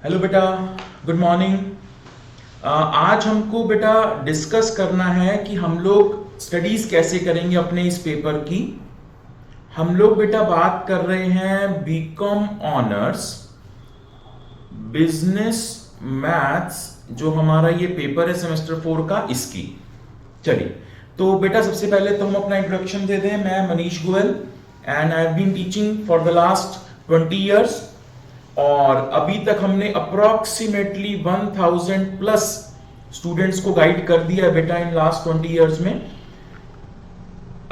Hello बेटा, good morning. आज हमको बेटा डिस्कस करना है कि हम लोग स्टडीज कैसे करेंगे अपने इस पेपर की। हम लोग बेटा बात कर रहे हैं बीकॉम ऑनर्स बिजनेस मैथ्स, जो हमारा ये पेपर है सेमेस्टर 4 का, इसकी। चलिए, तो बेटा सबसे पहले तो हम अपना इंट्रोडक्शन दे दें। मैं Manish Goyal and I have been teaching for the last 20 years, और अभी तक हमने अप्रोक्सीमेटली 1000 प्लस स्टूडेंट्स को गाइड कर दिया है बेटा इन लास्ट 20 इयर्स में।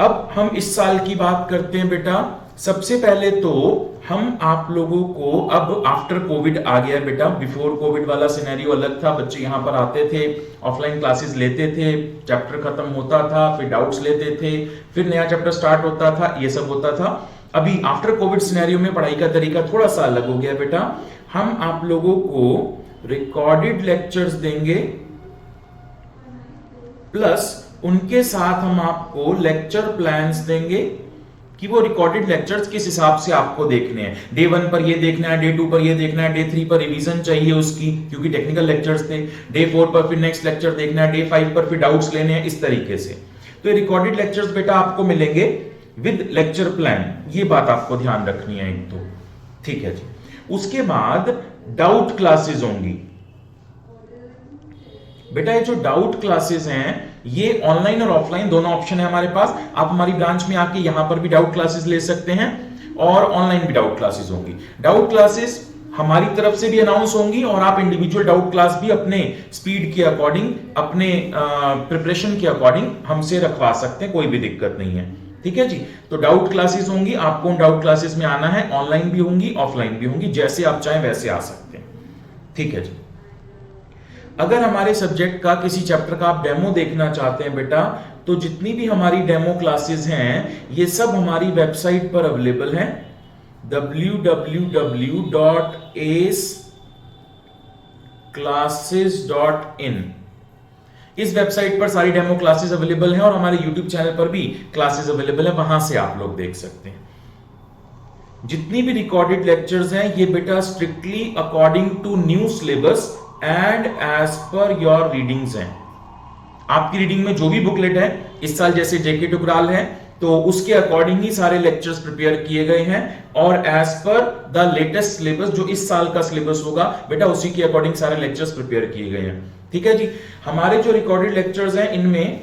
अब हम इस साल की बात करते हैं बेटा। सबसे पहले तो हम आप लोगों को, अब आफ्टर कोविड आ गया है बेटा, बिफोर कोविड वाला सिनेरियो अलग था। बच्चे यहां पर आते थे, ऑफलाइन क्लासेस लेते थे, चैप्टर खत्म होता था, फिर डाउट्स लेते थे, फिर नया चैप्टर स्टार्ट होता था, ये सब होता था। अभी आफ्टर कोविड सिनेरियो में पढ़ाई का तरीका थोड़ा सा अलग हो गया बेटा। हम आप लोगों को रिकॉर्डेड लेक्चर्स देंगे, प्लस उनके साथ हम आपको लेक्चर प्लान्स देंगे कि वो रिकॉर्डेड लेक्चर्स किस हिसाब से आपको देखने हैं। डे 1 पर ये देखना है, डे 2 पर ये देखना है, डे 3 पर रिवीजन चाहिए उसकी, क्योंकि टेक्निकल लेक्चर्स थे। डे 4 पर फिर नेक्स्ट लेक्चर देखना है, डे 5 पर फिर डाउट्स लेने हैं, इस तरीके से। तो ये रिकॉर्डेड लेक्चर्स बेटा आपको मिलेंगे विद लेक्चर प्लान, ये बात आपको ध्यान रखनी है एक तो, ठीक है जी। उसके बाद डाउट क्लासेस होंगी बेटा। ये जो डाउट क्लासेस हैं, ये ऑनलाइन और ऑफलाइन दोनों ऑप्शन है हमारे पास। आप हमारी ब्रांच में आके यहां पर भी डाउट क्लासेस ले सकते हैं, और ऑनलाइन भी डाउट क्लासेस होंगी। डाउट क्लासेस हमारी तरफ से भी अनाउंस होंगी, और आप इंडिविजुअल डाउट क्लास भी अपने स्पीड के अकॉर्डिंग, अपने प्रिपरेशन के अकॉर्डिंग हमसे रखवा सकते हैं, कोई भी दिक्कत नहीं है, ठीक है जी। तो डाउट क्लासेस होंगी, आपको उन डाउट क्लासेस में आना है। ऑनलाइन भी होंगी, ऑफलाइन भी होंगी, जैसे आप चाहें वैसे आ सकते हैं, ठीक है जी। अगर हमारे सब्जेक्ट का किसी चैप्टर का आप डेमो देखना चाहते हैं बेटा, तो जितनी भी हमारी डेमो क्लासेस हैं, ये सब हमारी वेबसाइट पर अवेलेबल हैं, www.aceclasses.in। इस वेबसाइट पर सारी डेमो क्लासेस अवेलेबल हैं, और हमारे यूट्यूब चैनल पर भी क्लासेस अवेलेबल है, वहां से आप लोग देख सकते हैं। जितनी भी रिकॉर्डेड लेक्चर्स हैं, ये बेटा strictly according to new syllabus and as per your readings हैं। आपकी रीडिंग में जो भी बुकलेट है, इस साल जैसे जेके टुकराल है, तो उसके अकॉर्डिंग ही सारे लेक्चर्स प्रिपेयर किए गए हैं, और as per the latest syllabus, जो इस साल का सिलेबस होगा बेटा, उसी के अकॉर्डिंग सारे लेक्चर्स प्रिपेयर किए गए हैं, ठीक है जी। हमारे जो रिकॉर्डेड लेक्चर्स हैं, इनमें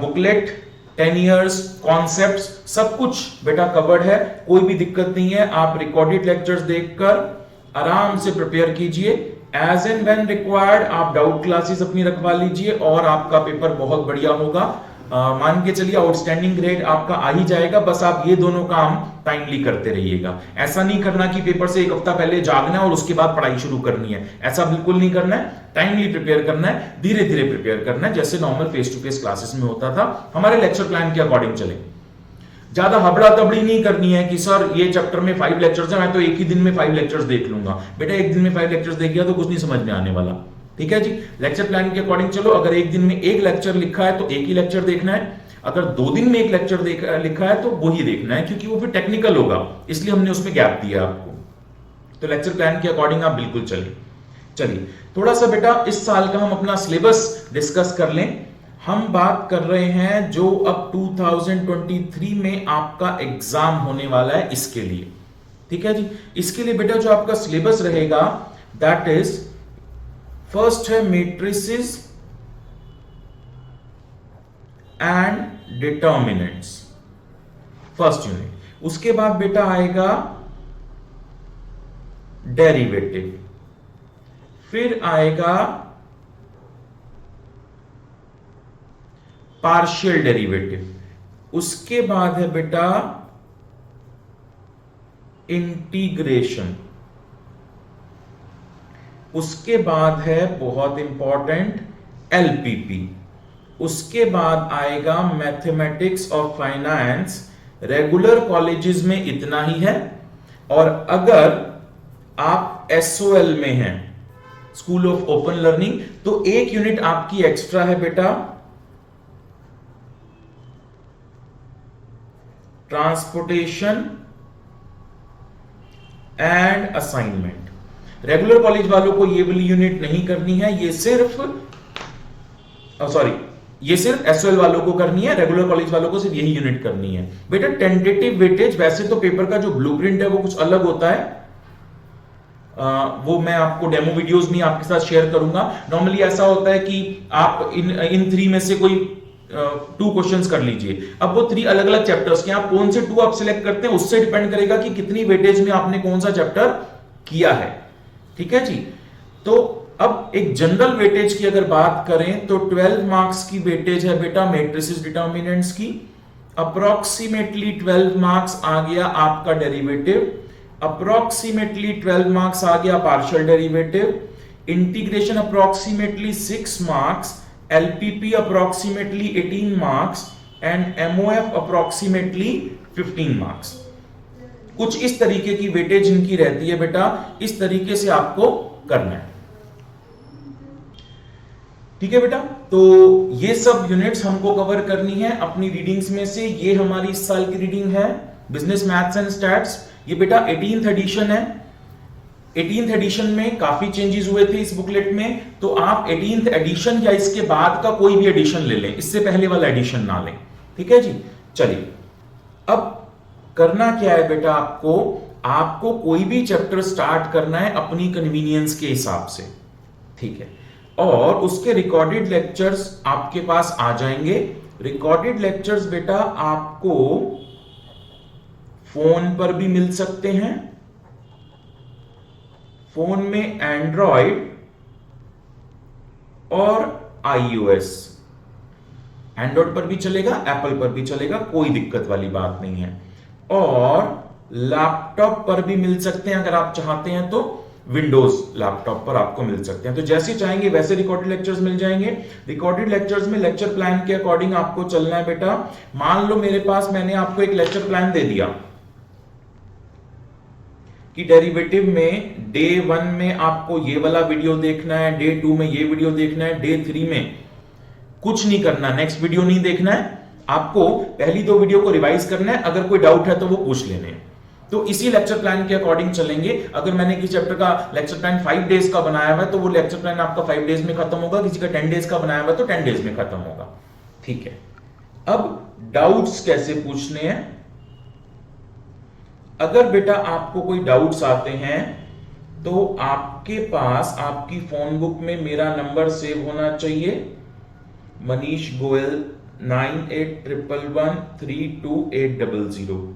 बुकलेट, 10 इयर्स, कॉन्सेप्ट्स, सब कुछ बेटा कवर्ड है, कोई भी दिक्कत नहीं है। आप रिकॉर्डेड लेक्चर्स देखकर आराम से प्रिपेयर कीजिए। एज एंड व्हेन रिक्वायर्ड आप डाउट क्लासेस अपनी रखवा लीजिए, और आपका पेपर बहुत बढ़िया होगा। मान के चलिए आउटस्टैंडिंग ग्रेड आपका आ ही जाएगा। बस आप ये दोनों काम टाइमली करते रहिएगा। ऐसा नहीं करना कि पेपर से एक हफ्ता पहले जागना है और उसके बाद पढ़ाई शुरू करनी है, ऐसा बिल्कुल नहीं करना है। टाइमली प्रिपेयर करना है, धीरे धीरे प्रिपेयर करना है, जैसे normal face to face classes में होता था। हमारे लेक्चर प्लान के अकॉर्डिंग चले, ज्यादा हबड़ा तबड़ी नहीं करनी है कि सर ये चैप्टर में 5 लेक्चर्स हैं, मैं तो एक ही दिन में 5 लेक्चर्स देख लूंगा। बेटा एक दिन में 5 लेक्चर्स देख गया तो कुछ नहीं समझ में आने वाला, ठीक है जी। लेक्चर प्लान के अकॉर्डिंग चलो। अगर एक दिन में एक लेक्चर लिखा है तो एक ही लेक्चर देखना है, अगर 2 दिन में एक लेक्चर लिखा है तो वो ही देखना है, क्योंकि वो फिर टेक्निकल होगा, इसलिए हमने उसमें गैप दिया आपको। तो लेक्चर प्लान के अकॉर्डिंग आप बिल्कुल चलिए। चलिए थोड़ा सा बेटा इस साल का हम अपना सिलेबस डिस्कस कर लें। हम बात कर रहे हैं जो अब 2023 में आपका एग्जाम होने वाला है, इसके लिए, ठीक है जी। इसके लिए बेटा जो आपका सिलेबस रहेगा, दैट इज फर्स्ट है matrices and determinants, first unit. उसके बाद बेटा आएगा डेरिवेटिव, फिर आएगा पार्शियल डेरिवेटिव, उसके बाद है बेटा इंटीग्रेशन, उसके बाद है बहुत इंपॉर्टेंट एलपीपी, उसके बाद आएगा mathematics of finance. Regular colleges में इतना ही है, और अगर आप एसओएल में हैं, स्कूल ऑफ ओपन लर्निंग, तो एक यूनिट आपकी एक्स्ट्रा है बेटा transportation and assignment. Regular college वालों को ये वाली यूनिट नहीं करनी है, ये सिर्फ एसओएल वालों को करनी है, रेगुलर कॉलेज वालों को सिर्फ यही यूनिट करनी है। बेटा टेंटेटिव वेटेज, वैसे तो पेपर का जो ब्लूप्रिंट है वो कुछ अलग होता है, वो मैं आपको डेमो वीडियोस में आपके साथ शेयर करूंगा। नॉर्मली ऐसा होता है कि आप इन 3 में से कोई 2 क्वेश्चंस कर लीजिए। अब वो 3 अलग अलग चैप्टर्स के, आप कौन से 2 आप सिलेक्ट करते हैं उससे डिपेंड करेगा कि कितनी वेटेज में आपने कौन सा चैप्टर किया है। ठीक है जी। तो अब एक जनरल वेटेज की अगर बात करें तो 12 मार्क्स की वेटेज है बेटा मैट्रिसेस डिटर्मिनेंट्स की। अप्रोक्सीमेटली 12 मार्क्स आ गया आपका डेरिवेटिव, अप्रोक्सीमेटली 12 मार्क्स आ गया partial derivative, integration approximately 6 marks, LPP approximately 18 marks and MOF approximately 15 marks. कुछ इस तरीके की वेटेज इनकी रहती है बेटा, इस तरीके से आपको करना है। ठीक है बेटा, तो ये सब यूनिट्स हमको कवर करनी है अपनी रीडिंग्स में से। ये हमारी इस साल की रीडिंग है बिजनेस मैथ्स एंड स्टैट्स। ये बेटा 18th एडिशन है। 18th एडिशन में काफी चेंजेस हुए थे इस बुकलेट में, तो आप 18th एडिशन या इसके बाद का कोई भी एडिशन ले लें, इससे पहले वाला एडिशन ना लें। ठीक है जी। चलिए, अब करना क्या है बेटा, आपको कोई भी चैप्टर स्टार्ट करना है अपनी कन्वीनियंस के हिसाब से। ठीक है, और उसके रिकॉर्डेड लेक्चर्स आपके पास आ जाएंगे। रिकॉर्डेड लेक्चर्स बेटा आपको फोन पर भी मिल सकते हैं, फोन में एंड्रॉइड और आईओएस, एंड्रॉइड पर भी चलेगा, एप्पल पर भी चलेगा, कोई दिक्कत वाली बात नहीं है। और लैपटॉप पर भी मिल सकते हैं, अगर आप चाहते हैं तो विंडोज लैपटॉप पर आपको मिल सकते हैं। तो जैसे चाहेंगे वैसे रिकॉर्डेड लेक्चर्स मिल जाएंगे। रिकॉर्डेड लेक्चर्स में लेक्चर प्लान के अकॉर्डिंग आपको चलना है बेटा। मान लो मेरे पास, मैंने आपको एक लेक्चर प्लान दे दिया कि डेरिवेटिव में डे 1 में आपको ये वाला वीडियो देखना है, डे 2 में ये वीडियो देखना है, डे 3 में कुछ नहीं करना, नेक्स्ट वीडियो नहीं देखना है, आपको पहली 2 वीडियो को रिवाइज करना है, अगर कोई डाउट है तो वो पूछ लेने हैं। तो इसी लेक्चर प्लान के अकॉर्डिंग चलेंगे। अगर मैंने किसी चैप्टर का लेक्चर प्लान 5 डेज का बनाया हुआ है तो वो लेक्चर प्लान आपका 5 डेज में खत्म होगा, किसी का 10 डेज का बनाया हुआ है तो 10 डेज में खत्म होगा। ठीक है, अब डाउट्स कैसे पूछने हैं। अगर बेटा आपको कोई डाउट्स आते हैं तो आपके पास आपकी फोन बुक में मेरा नंबर सेव होना चाहिए, मनीष गोयल 9811132800।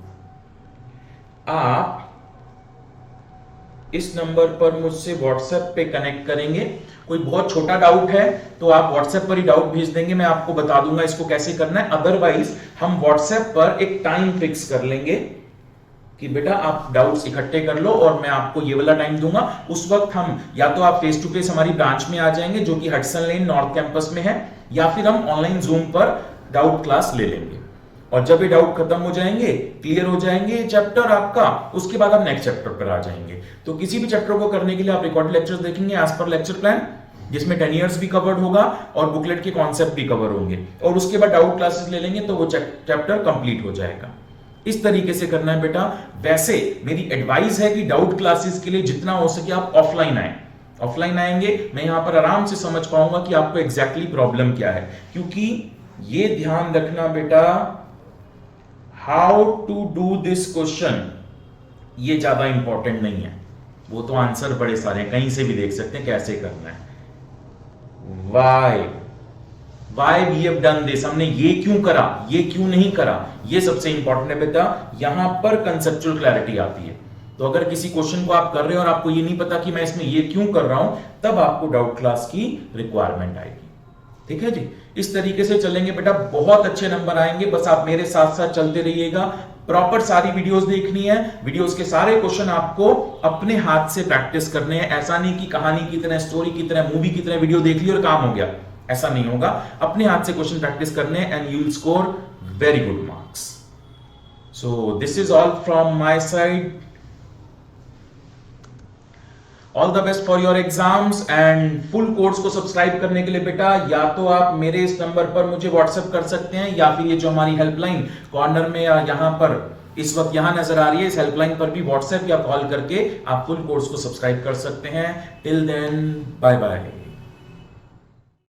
आप इस नंबर पर मुझसे व्हाट्सएप पे कनेक्ट करेंगे। कोई बहुत छोटा डाउट है तो आप व्हाट्सएप पर ही डाउट भेज देंगे, मैं आपको बता दूंगा इसको कैसे करना है। अदरवाइज हम व्हाट्सएप पर एक टाइम फिक्स कर लेंगे कि बेटा आप डाउट्स इकट्ठे कर लो और मैं आपको ये वाला टाइम दूंगा। उस वक्त हम या तो आप फेस टू फेस हमारी ब्रांच में आ जाएंगे जो कि हडसन लेन नॉर्थ कैंपस में है, या फिर हम ऑनलाइन जूम पर डाउट क्लास ले लेंगे। और जब ये डाउट खत्म हो जाएंगे, क्लियर हो जाएंगे चैप्टर आपका, उसके बाद आप नेक्स्ट चैप्टर पर आ जाएंगे। तो किसी भी चैप्टर को करने के लिए आप रिकॉर्डेड लेक्चर्स देखेंगे एज पर लेक्चर प्लान, जिसमें 10 इयर्स भी कवर्ड होगा और बुकलेट के कॉन्सेप्ट भी कवर होंगे, और उसके बाद डाउट क्लासेस ले लेंगे तो वो चैप्टर कंप्लीट हो जाएगा। इस तरीके से करना है बेटा। वैसे मेरी एडवाइस है कि डाउट क्लासेस के लिए जितना हो सके आप ऑफलाइन आए। ऑफलाइन आएंगे, मैं यहां पर आराम से समझ पाऊंगा कि आपको एग्जैक्टली प्रॉब्लम क्या है, क्योंकि ये ध्यान रखना बेटा, how to do this question ये ज्यादा इंपॉर्टेंट नहीं है, वो तो आंसर बड़े सारे कहीं से भी देख सकते हैं कैसे करना है। Why we have done this, हमने ये क्यों करा, ये क्यों नहीं करा, ये सबसे इंपॉर्टेंट है बेटा। यहां पर कंसेप्चुअल क्लैरिटी आती है। तो अगर किसी क्वेश्चन को आप कर रहे हो और आपको ये नहीं पता कि मैं इसमें ये क्यों कर रहा हूं, तब आपको डाउट क्लास की रिक्वायरमेंट आएगी। ठीक है जी, इस तरीके से चलेंगे बेटा, बहुत अच्छे नंबर आएंगे। बस आप मेरे साथ साथ चलते रहिएगा। प्रॉपर सारी वीडियोस देखनी है, वीडियोस के सारे क्वेश्चन आपको अपने हाथ से प्रैक्टिस करने हैं। ऐसा नहीं कि कहानी की तरह, स्टोरी की तरह, मूवी की तरह वीडियो देख ली और काम हो गया, ऐसा नहीं होगा। अपने हाथ से क्वेश्चन प्रैक्टिस करने and you will score very good marks. So this is all from my side. All the best for your exams and full course को सब्सक्राइब करने के लिए बेटा या तो आप मेरे इस नंबर पर मुझे व्हाट्सएप कर सकते हैं या फिर ये जो हमारी हेल्पलाइन कॉर्नर में या यहाँ पर इस वक्त यहां नजर आ रही है, इस हेल्पलाइन पर भी व्हाट्सएप या कॉल करके आप फुल कोर्स को सब्सक्राइब कर सकते हैं। Till then bye bye.